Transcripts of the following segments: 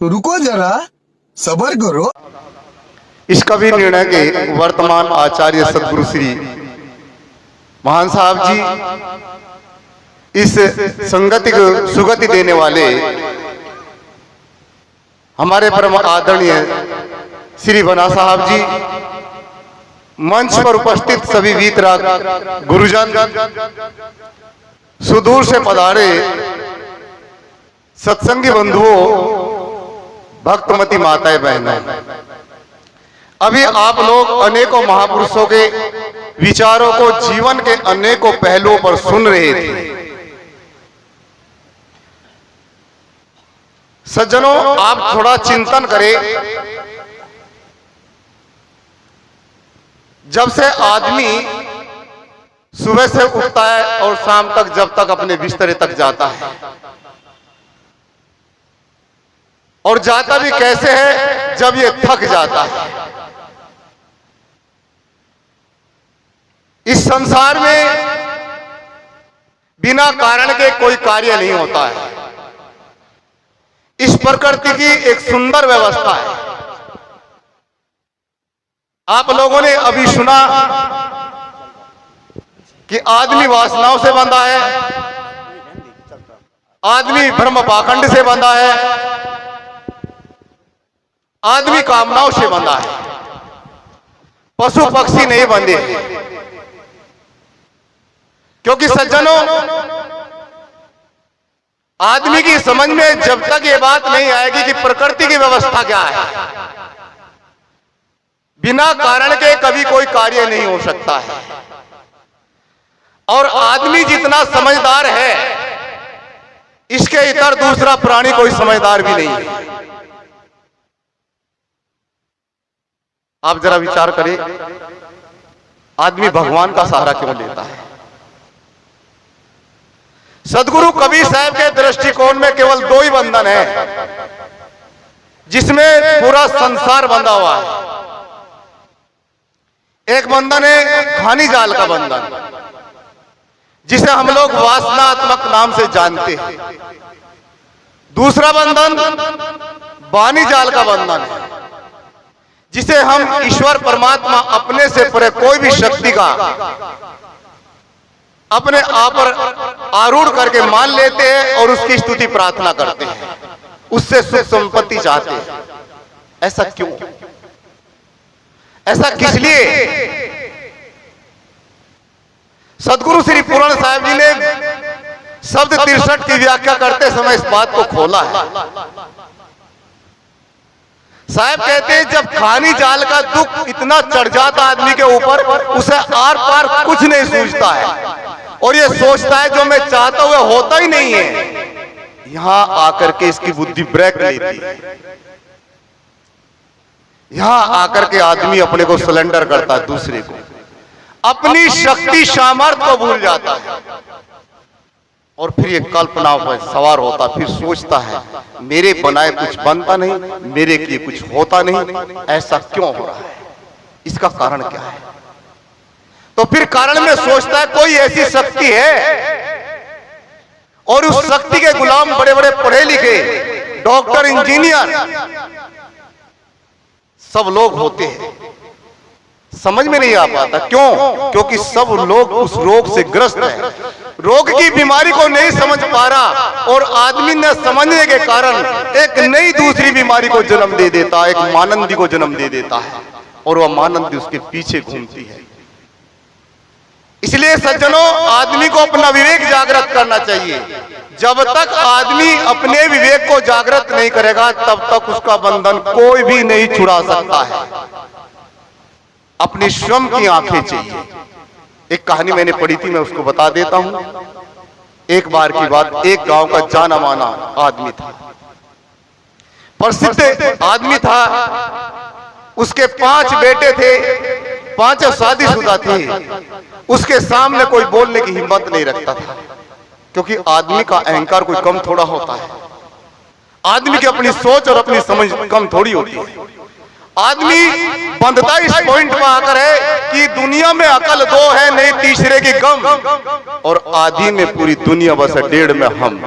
तो रुको जरा, सब्र करो। इस कवि निर्णय के वर्तमान आचार्य सदगुरु श्री महान साहब जी, इस संगति को सुगति देने वाले हमारे परम आदरणीय श्री बना साहब जी, मंच पर उपस्थित सभी वीतराग गुरुजन, सुदूर से पधारे सत्संगी बंधुओं, भक्तमती माताएं बहनें, अभी आप लोग अनेकों महापुरुषों के विचारों को जीवन के अनेकों पहलुओं पर सुन रहे थे। सज्जनों, आप थोड़ा चिंतन करें। जब से आदमी सुबह से उठता है और शाम तक, जब तक अपने बिस्तरे तक जाता है, और जाता भी कैसे है, जब ये थक जाता है। इस संसार में बिना कारण के कोई कार्य नहीं होता है। इस प्रकृति की एक सुंदर व्यवस्था है। आप लोगों ने अभी सुना कि आदमी वासनाओं से बंधा है, आदमी भ्रम पाखंड से बंधा है, आदमी कामनाओं से बंधा है, पशु पक्षी नहीं बंधे। क्योंकि सज्जनों, आदमी की समझ में जब तक ये बात नहीं आएगी कि प्रकृति की व्यवस्था क्या है, बिना कारण के कभी कोई कार्य नहीं हो सकता है। और आदमी जितना समझदार है, इसके इतर दूसरा प्राणी कोई समझदार भी नहीं है। आप जरा विचार करें, आदमी भगवान का सहारा क्यों लेता है? सदगुरु कबीर साहब के दृष्टिकोण में केवल दो ही बंधन है जिसमें पूरा संसार बंधा हुआ है। एक बंधन है खानी जाल का बंधन, जिसे हम लोग वासनात्मक नाम से जानते हैं। दूसरा बंधन वाणी जाल का बंधन है, जिसे हम ईश्वर परमात्मा अपने से परे कोई भी शक्ति का अपने आप पर आरूढ़ करके मान लेते हैं और उसकी स्तुति प्रार्थना करते हैं, उससे सुख संपत्ति चाहते हैं। ऐसा क्यों? ऐसा किस लिए? सदगुरु श्री पूर्ण साहब जी ने शब्द 63 की व्याख्या करते समय इस बात को खोला है। साहब कहते हैं, जब खानी जाल का दुख इतना चढ़ जाता आदमी के ऊपर, उसे आर पार कुछ नहीं सूझता है और ये सोचता है जो मैं चाहता हुआ होता ही नहीं है। यहां आकर के इसकी बुद्धि ब्रेक लेती है। यहां आकर के आदमी अपने को सरेंडर करता है, दूसरे को, अपनी शक्ति सामर्थ्य को भूल जाता है और फिर ये कल्पना पर सवार होता, फिर सोचता है मेरे बनाए कुछ बनता नहीं, मेरे किए कुछ होता नहीं, ऐसा क्यों हो रहा है, इसका कारण क्या है? तो फिर कारण में सोचता है कोई ऐसी शक्ति है, और उस शक्ति के गुलाम बड़े बड़े पढ़े लिखे डॉक्टर, इंजीनियर सब लोग होते हैं। समझ में नहीं आ पाता क्यों? क्योंकि सब लोग उस रोग से ग्रस्त हैं, रोग की बीमारी को नहीं समझ पा रहा, और आदमी न समझने के कारण एक नई दूसरी बीमारी को जन्म दे देता, एक मानंदी को जन्म दे देता है, और वह मानंदी उसके पीछे घूमती है। इसलिए सज्जनों, आदमी को अपना विवेक जागृत करना चाहिए। जब तक आदमी अपने विवेक को जागृत नहीं करेगा, तब तक उसका बंधन कोई भी नहीं छुड़ा सकता है। अपनी स्वयं की आंखें चाहिए। एक कहानी मैंने पढ़ी थी, मैं उसको बता देता हूं। एक बार की बात, एक गांव का जाना माना आदमी था, प्रसिद्ध आदमी था। उसके 5 बेटे थे, 5 शादीशुदा थे। उसके सामने कोई बोलने की हिम्मत नहीं रखता था, क्योंकि आदमी का अहंकार कोई कम थोड़ा होता है। आदमी की अपनी सोच और अपनी समझ कम थोड़ी होती है। आदमी बंधता इस पॉइंट पर आकर है कि दुनिया में अकल 2 है, नहीं तीसरे की गम, और आधी में पूरी दुनिया बस 1.5 में हम।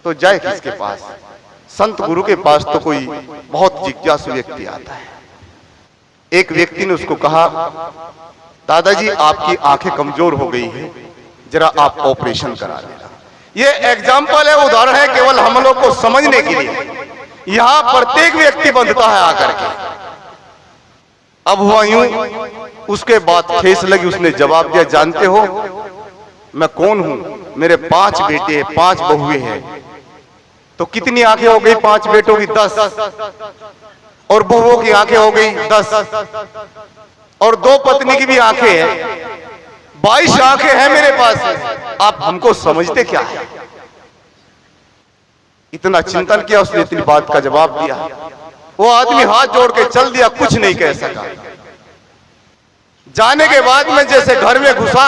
तो जाए किसके पास? संत गुरु के पास तो कोई बहुत जिज्ञासु व्यक्ति आता है। एक व्यक्ति ने उसको कहा, दादाजी आपकी आंखें कमजोर हो गई है, जरा आप ऑपरेशन करा देना। ये एग्जाम्पल है, उदाहरण है केवल हम लोग को समझने के लिए। यहां प्रत्येक व्यक्ति बंधता है आकर के। अब हुआ यूं, उसके बाद ठेस लगी, उसने जवाब दिया, जानते हो मैं कौन हूं? मेरे 5 बेटे हैं, 5 बहुएं हैं। तो कितनी आंखें हो गई? 5 बेटों की 10, और बहुओं की आंखें हो गई 10, और 2 पत्नी की भी आंखें हैं, 22 आंखें हैं मेरे पास। आप हमको समझते क्या है? इतना चिंतन किया, उसने इतनी बात का जवाब दिया। वो आदमी हाथ जोड़ के चल दिया, कुछ नहीं कह सका। जाने के बाद में जैसे घर में घुसा,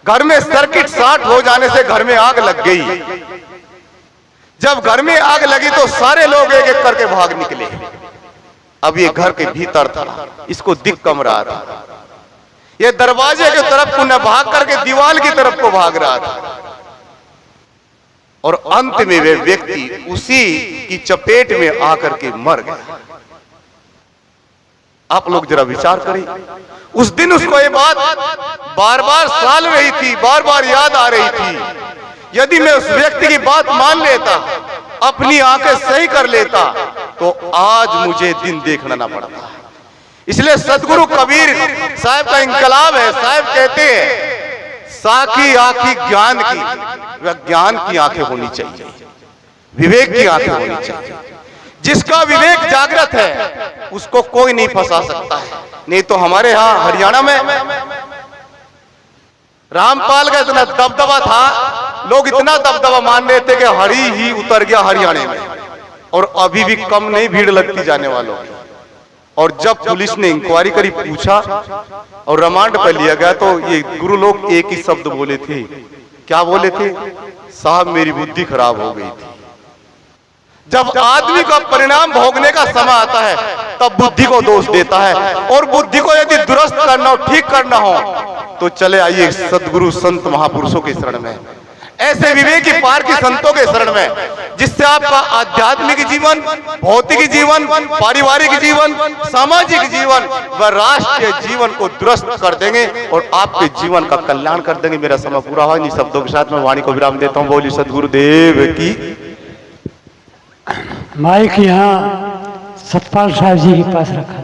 घर में सर्किट शॉर्ट हो जाने से घर में आग लग गई। जब घर में आग लगी तो सारे लोग एक एक करके भाग निकले। अब ये घर के भीतर था, इसको दिख कम रहा था। ये दरवाजे की तरफ को न भाग करके दीवार की तरफ को भाग रहा था। और अंत में वे व्यक्ति उसी की चपेट में आकर के मर गया। आप लोग जरा विचार करें, उस दिन उसको ये बात बार बार साल रही थी, बार बार याद आ रही थी। यदि मैं उस व्यक्ति की बात मान लेता, अपनी आंखें सही कर लेता, तो आज मुझे दिन देखना ना पड़ता। इसलिए सदगुरु कबीर साहब का इंकलाब है। साहब कहते हैं, साकी आंखी ज्ञान की, वह ज्ञान की आंखें होनी चाहिए, विवेक की आंखें होनी चाहिए। जिसका विवेक जागृत है उसको कोई नहीं फंसा सकता है। नहीं तो हमारे यहां हरियाणा में रामपाल का इतना दबदबा था, लोग इतना दबदबा मान रहे थे कि हरि ही उतर गया हरियाणा में, और अभी भी कम नहीं भीड़ लगती जाने वालों की। और जब पुलिस ने इंक्वायरी करी, पूछा और रिमांड पर लिया गया, तो ये गुरु लोग एक ही शब्द बोले थे। क्या बोले थे? साहब मेरी बुद्धि खराब हो गई थी। जब आदमी का परिणाम भोगने का समय आता है तब बुद्धि को दोष देता है। और बुद्धि को यदि दुरुस्त करना हो, ठीक करना हो, तो चले आइए सदगुरु संत महापुरुषों के शरण में, ऐसे विवेकी पार के संतों के शरण में, जिससे आपका आध्यात्मिक जीवन, भौतिक जीवन, पारिवारिक जीवन, सामाजिक जीवन व राष्ट्रीय जीवन को दुरुस्त कर देंगे और आपके जीवन का कल्याण कर देंगे। मेरा समय पूरा हुआ, इन शब्दों के साथ मैं वाणी को विराम देता हूँ। बोली सदगुरुदेव की। माइक यहाँ सतपाल साहब जी के पास रखा।